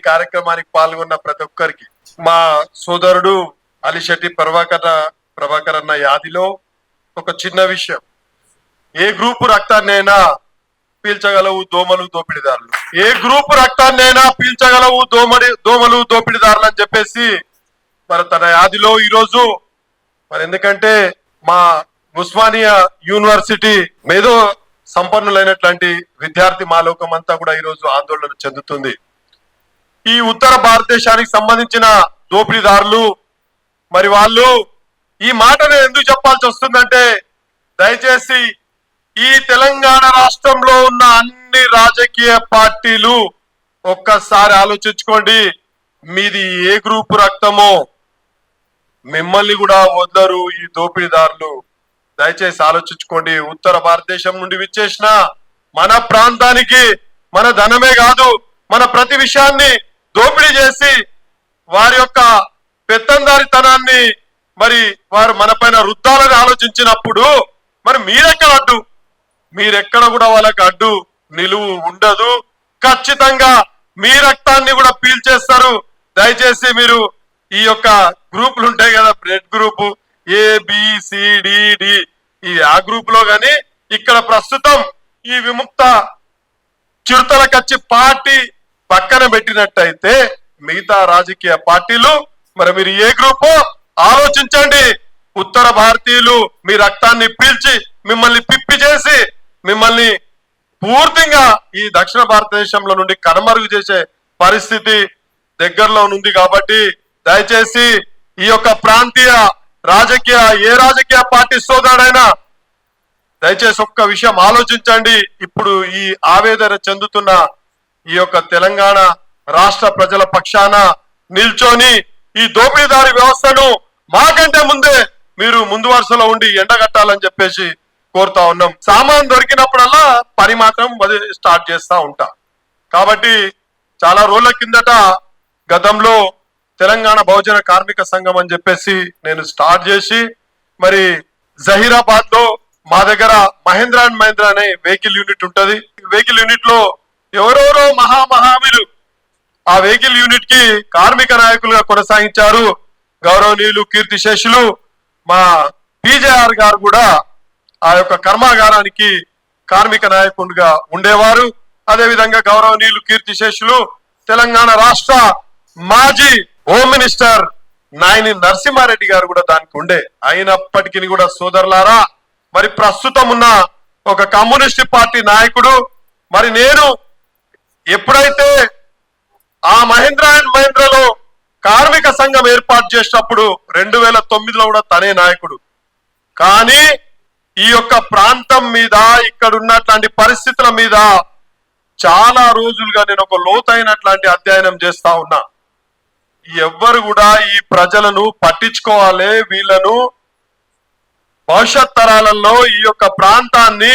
కార్యక్రమానికి పాల్గొన్న ప్రతి ఒక్కరికి మా సోదరుడు అలిశెట్టి ప్రభాకర్ అన్న యాదిలో ఒక చిన్న విషయం, ఏ గ్రూపు రక్తాన్నైనా పీల్చగలవు దోమలు దోపిడిదారులు, ఏ గ్రూపు రక్తాన్నైనా పీల్చగలవు దోమలు దోపిడిదారులు అని చెప్పేసి మరి తన యాదిలో ఈరోజు మరి ఎందుకంటే మా ఉస్మానియా యూనివర్సిటీ మేధో సంపన్నులైనటువంటి విద్యార్థి మాలోకం అంతా కూడా ఈరోజు ఆందోళన చెందుతుంది. ఈ ఉత్తర భారతదేశానికి సంబంధించిన దోపిడీదారులు మరి వాళ్ళు ఈ మాటను ఎందుకు చెప్పాల్సి వస్తుందంటే, దయచేసి ఈ తెలంగాణ రాష్ట్రంలో ఉన్న అన్ని రాజకీయ పార్టీలు ఒక్కసారి ఆలోచించుకోండి. మీది ఏ గ్రూపు రక్తమో మిమ్మల్ని కూడా వదలరు ఈ దోపిడీదారులు. దయచేసి ఆలోచించుకోండి. ఉత్తర భారతదేశం నుండి విచ్చేసిన మన ప్రాంతానికి మన ధనమే కాదు మన ప్రతి విషయాన్ని దోపిడీ చేసి వారి యొక్క పెత్తందారితనాన్ని మరి వారు మన పైన రుద్దాలని ఆలోచించినప్పుడు మరి మీరెక్కడ కూడా వాళ్ళకి అడ్డు నిలువు ఉండదు. ఖచ్చితంగా మీ రక్తాన్ని కూడా పీల్చేస్తారు. దయచేసి మీరు ఈ యొక్క గ్రూపులు ఉంటాయి కదా, బ్లడ్ గ్రూప్ ABCDD ఆ గ్రూప్ లో గాని ఇక్కడ ప్రస్తుతం ఈ విముక్త చిరుతల కచ్చి పార్టీ పక్కన పెట్టినట్టయితే మిగతా రాజకీయ పార్టీలు మరి మీరు ఏ గ్రూపు ఆలోచించండి. ఉత్తర భారతీయులు మీ రక్తాన్ని పీల్చి మిమ్మల్ని పిప్పి చేసి మిమ్మల్ని పూర్తిగా ఈ దక్షిణ భారతదేశంలో నుండి కనుమరుగు చేసే పరిస్థితి దగ్గరలో ఉంది. కాబట్టి దయచేసి ఈ యొక్క ప్రాంతీయ ఏ రాజకీయ పార్టీ సోదరుడైనా దయచేసి ఒక్క విషయం ఆలోచించండి. ఇప్పుడు ఈ ఆవేదన చెందుతున్న ఈ యొక్క తెలంగాణ రాష్ట్ర ప్రజల పక్షాన నిల్చొని ఈ దోపిడీదారి వ్యవస్థను మాకంటే ముందే మీరు ముందు వరుసలో ఉండి ఎండగట్టాలని చెప్పేసి కోరుతా ఉన్నాం. సామాన్ దొరికినప్పుడల్లా పని మాత్రం స్టార్ట్ చేస్తా ఉంటా. కాబట్టి చాలా రోజుల కిందట గతంలో తెలంగాణ బహుజన కార్మిక సంఘం అని చెప్పేసి నేను స్టార్ట్ చేసి మరి జహీరాబాద్ లో మా దగ్గర మహేంద్ర అండ్ మహేంద్ర అనే వెహికల్ యూనిట్ ఉంటది. వెహికల్ యూనిట్ లో ఎవరెవరో మహామహావీరు ఆ వెహికల్ యూనిట్ కి కార్మిక నాయకులుగా కొనసాగించారు. గౌరవనీయులు కీర్తిశేషులు మా PJR గారు కూడా ఆ యొక్క కర్మాగారానికి కార్మిక నాయకుడిగా ఉండేవారు. అదేవిధంగా గౌరవనీయులు కీర్తిశేషులు తెలంగాణ రాష్ట్ర మాజీ హోమ్ మినిస్టర్ నాయని నరసింహారెడ్డి గారు కూడా దానికి ఉండే. అయినప్పటికీ కూడా సోదరులారా, మరి ప్రస్తుతం ఉన్న ఒక కమ్యూనిస్ట్ పార్టీ నాయకుడు మరి నేను ఎప్పుడైతే ఆ మహేంద్ర అండ్ మహేంద్రలో కార్మిక సంఘం ఏర్పాటు చేసినప్పుడు 2009లో కూడా తనే నాయకుడు. కానీ ఈ యొక్క ప్రాంతం మీద ఇక్కడ ఉన్నట్లాంటి పరిస్థితుల మీద చాలా రోజులుగా నేను ఒక లోతైనట్లాంటి అధ్యయనం చేస్తా ఉన్నా. ఎవ్వరు కూడా ఈ ప్రజలను పట్టించుకోవాలి, వీళ్ళను భవిష్యత్ తరాలలో ఈ యొక్క ప్రాంతాన్ని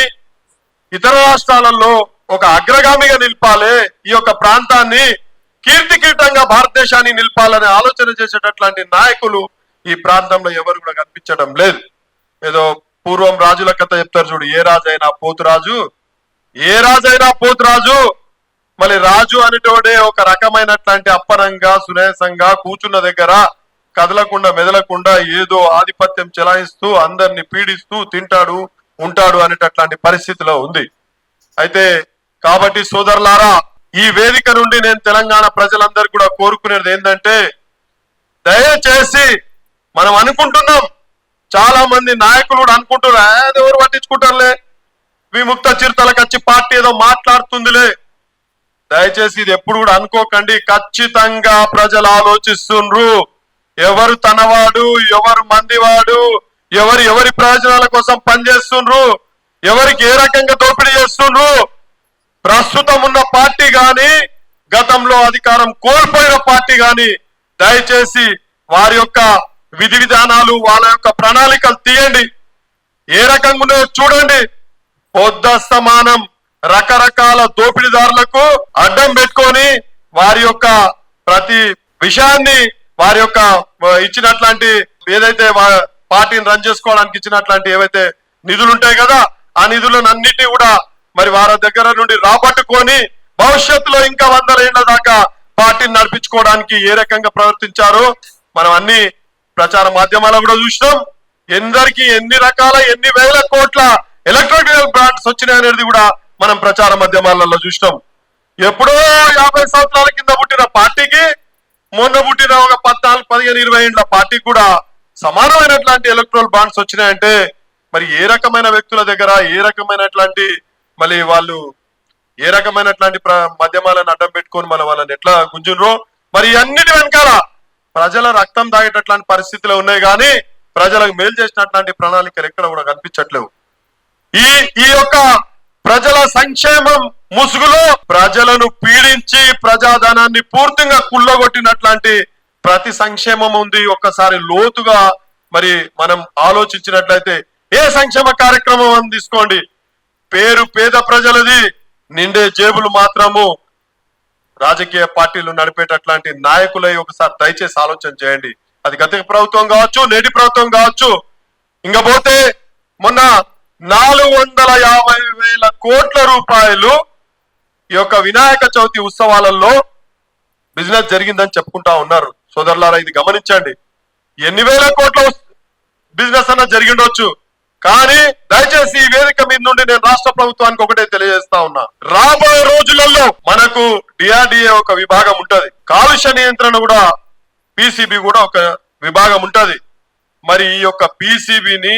ఇతర రాష్ట్రాలలో ఒక అగ్రగామిగా నిలపాలి, ఈ యొక్క ప్రాంతాన్ని కీర్తికీటంగా భారతదేశాన్ని నిలపాలనే ఆలోచన చేసేటట్లాంటి నాయకులు ఈ ప్రాంతంలో ఎవరు కూడా కనిపించడం లేదు. ఏదో పూర్వం రాజుల కథ చెప్తారు చూడు, ఏ రాజైనా పోతురాజు. మళ్ళీ రాజు అనేటోడే ఒక రకమైనట్లాంటి అప్పనంగా సునేసంగా కూర్చున్న దగ్గర కదలకుండా మెదలకుండా ఏదో ఆధిపత్యం చెలాయిస్తూ అందరిని పీడిస్తూ తింటాడు ఉంటాడు అనేటట్లాంటి పరిస్థితిలో ఉంది. అయితే కాబట్టి సోదరులారా, ఈ వేదిక నుండి నేను తెలంగాణ ప్రజలందరూ కూడా కోరుకునేది ఏంటంటే, దయచేసి మనం అనుకుంటున్నాం, చాలా మంది నాయకులు కూడా అనుకుంటున్నారు ఎవరు పట్టించుకుంటారులే, విముక్త చిరుతల కచ్చి పార్టీ ఏదో మాట్లాడుతుందిలే. దయచేసి ఇది ఎప్పుడు కూడా అనుకోకండి. ఖచ్చితంగా ప్రజలు ఆలోచిస్తుండ్రు. ఎవరు తనవాడు, ఎవరు మందివాడు, ఎవరి ప్రయోజనాల కోసం పనిచేస్తుండ్రు, ఎవరికి ఏ రకంగా దోపిడీ చేస్తుండ్రు. ప్రస్తుతం ఉన్న పార్టీ గాని గతంలో అధికారం కోల్పోయిన పార్టీ గాని దయచేసి వారి యొక్క విధి విధానాలు వాళ్ళ యొక్క ప్రణాళికలు తీయండి. ఏ రకంగా ఉన్నాయో చూడండి. పొద్దస్తమానం రకరకాల దోపిడీదారులకు అడ్డం పెట్టుకొని వారి యొక్క ప్రతి విషయాన్ని వారి యొక్క ఇచ్చినట్లాంటి ఏదైతే పార్టీని రన్ చేసుకోవడానికి ఇచ్చినట్లాంటి ఏవైతే నిధులు ఉంటాయి కదా, ఆ నిధులను అన్నిటినీ కూడా మరి వారి దగ్గర నుండి రాబట్టుకొని భవిష్యత్తులో ఇంకా 100 ఏళ్ల దాకా పార్టీని నడిపించుకోవడానికి ఏ రకంగా ప్రవర్తించారో మనం అన్ని ప్రచార మాధ్యమాల్లో కూడా చూసినాం. ఎందరికి ఎన్ని రకాల ఎన్ని వేల కోట్ల ఎలక్ట్రానిక్ బ్రాండ్స్ వచ్చినాయి అనేది కూడా మనం ప్రచార మాధ్యమాలలో చూసినాం. ఎప్పుడో 50 సంవత్సరాల కింద పుట్టిన పార్టీకి మొన్న పుట్టిన ఒక 14, 15, 20 ఏళ్ల పార్టీకి కూడా సమానమైనటువంటి ఎలక్ట్రల్ బాండ్స్ వచ్చినాయంటే మరి ఏ రకమైన వ్యక్తుల దగ్గర ఏ రకమైనటువంటి మళ్ళీ వాళ్ళు ఏ రకమైనటువంటి మాధ్యమాలను అడ్డం పెట్టుకొని మన వాళ్ళని ఎట్లా గుంజునరో మరి అన్నిటి వెనకాల ప్రజల రక్తం దాగేటట్లాంటి పరిస్థితులు ఉన్నాయి కానీ ప్రజలకు మేలు చేసినట్లాంటి ప్రణాళికలు ఎక్కడ కూడా కనిపించట్లేవు. ఈ యొక్క ప్రజల సంక్షేమం ముసుగులో ప్రజలను పీడించి ప్రజాధనాన్ని పూర్తిగా కుళ్ళగొట్టినట్లాంటి ప్రతి సంక్షేమం ఉంది. ఒక్కసారి లోతుగా మరి మనం ఆలోచించినట్లయితే ఏ సంక్షేమ కార్యక్రమం అని తీసుకోండి, పేరు పేద ప్రజలది, నిండే జేబులు మాత్రము రాజకీయ పార్టీలు నడిపేటట్లాంటి నాయకులై ఒకసారి దయచేసి ఆలోచన చేయండి. అది గత ప్రభుత్వం కావచ్చు, నేటి ప్రభుత్వం కావచ్చు. ఇంకా పోతే మొన్న 450,000 కోట్ల రూపాయలు ఈ యొక్క వినాయక చవితి ఉత్సవాలలో బిజినెస్ జరిగిందని చెప్పుకుంటా ఉన్నారు. సోదరులారా, ఇది గమనించండి. ఎన్ని వేల కోట్ల బిజినెస్ అన్న జరిగిండొచ్చు, కానీ దయచేసి ఈ వేదిక మీద నుండి నేను రాష్ట్ర ప్రభుత్వానికి ఒకటే తెలియజేస్తా ఉన్నా, రాబోయే రోజులలో మనకు డిఆర్డిఏ ఒక విభాగం ఉంటది, కాలుష్య నియంత్రణ కూడా పిసిబి కూడా ఒక విభాగం ఉంటది. మరి ఈ యొక్క పిసిబిని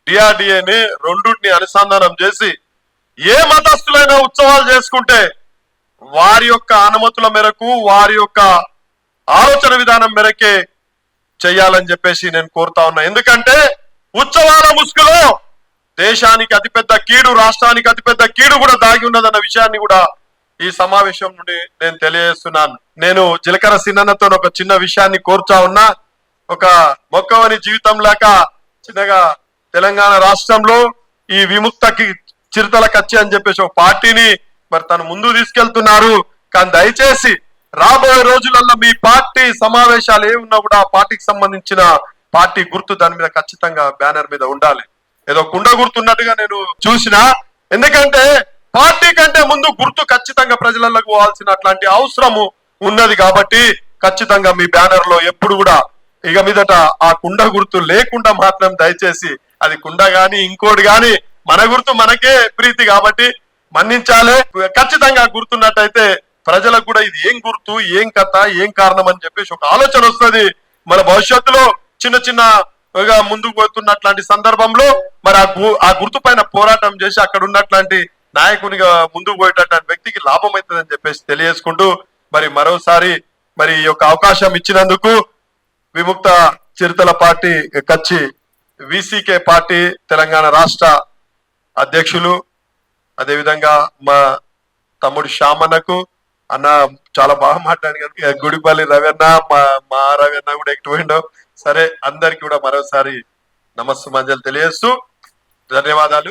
డిఆర్డిఏని రెండుని అనుసంధానం చేసి ఏ మతస్థులైన ఉత్సవాలు చేసుకుంటే వారి యొక్క అనుమతుల మేరకు వారి యొక్క ఆలోచన విధానం మేరకే చెయ్యాలని చెప్పేసి నేను కోరుతా ఉన్నా. ఎందుకంటే ఉత్సవాల ముసుగులో దేశానికి అతిపెద్ద కీడు, రాష్ట్రానికి అతిపెద్ద కీడు కూడా దాగి ఉన్నదన్న విషయాన్ని కూడా ఈ సమావేశం నుండి నేను తెలియజేస్తున్నాను. నేను జీలకర్ర సిన్నతో ఒక చిన్న విషయాన్ని కోరుతా ఉన్నా. ఒక మొక్కవని జీవితం లేక చిన్నగా తెలంగాణ రాష్ట్రంలో ఈ విముక్తకి చిరుతల కచ్చి అని చెప్పేసి ఒక పార్టీని మరి తను ముందు తీసుకెళ్తున్నారు. కానీ దయచేసి రాబోయే రోజులలో మీ పార్టీ సమావేశాలు ఏమున్నా కూడా పార్టీకి సంబంధించిన పార్టీ గుర్తు దాని మీద ఖచ్చితంగా బ్యానర్ మీద ఉండాలి. ఏదో కుండ గుర్తున్నట్టుగా నేను చూసిన, ఎందుకంటే పార్టీ కంటే ముందు గుర్తు ఖచ్చితంగా ప్రజలకు పోవాల్సిన అట్లాంటి అవసరము ఉన్నది. కాబట్టి ఖచ్చితంగా మీ బ్యానర్ లో ఎప్పుడు కూడా ఇక మీదట ఆ కుండ గుర్తు లేకుండా మాత్రం దయచేసి, అది కుండ గాని ఇంకోటి గాని మన గుర్తు మనకే ప్రీతి కాబట్టి మన్నించాలి. ఖచ్చితంగా గుర్తున్నట్టయితే ప్రజలకు కూడా ఇది ఏం గుర్తు, ఏం కథ, ఏం కారణం అని చెప్పేసి ఒక ఆలోచన వస్తుంది. మన భవిష్యత్తులో చిన్న చిన్న ముందుకు పోతున్నట్లాంటి సందర్భంలో మరి ఆ గుర్తు పైన పోరాటం చేసి అక్కడ ఉన్నట్లాంటి నాయకునిగా ముందుకు పోయేటటువంటి వ్యక్తికి లాభం అవుతుందని చెప్పేసి తెలియజేసుకుంటూ మరి మరోసారి మరి ఈ యొక్క అవకాశం ఇచ్చినందుకు విముక్త చిరుతల పార్టీ కచ్చి విసికే పార్టీ తెలంగాణ రాష్ట్ర అధ్యక్షులు, అదేవిధంగా మా తమ్ముడు శ్యామన్నకు అన్న చాలా బాగా మాట్లాడి, గుడిపల్లి రవన్న మా రవన్న కూడా ఎక్కువ. సరే, అందరికి కూడా మరోసారి నమస్సు మంజలు తెలియజేస్తూ ధన్యవాదాలు.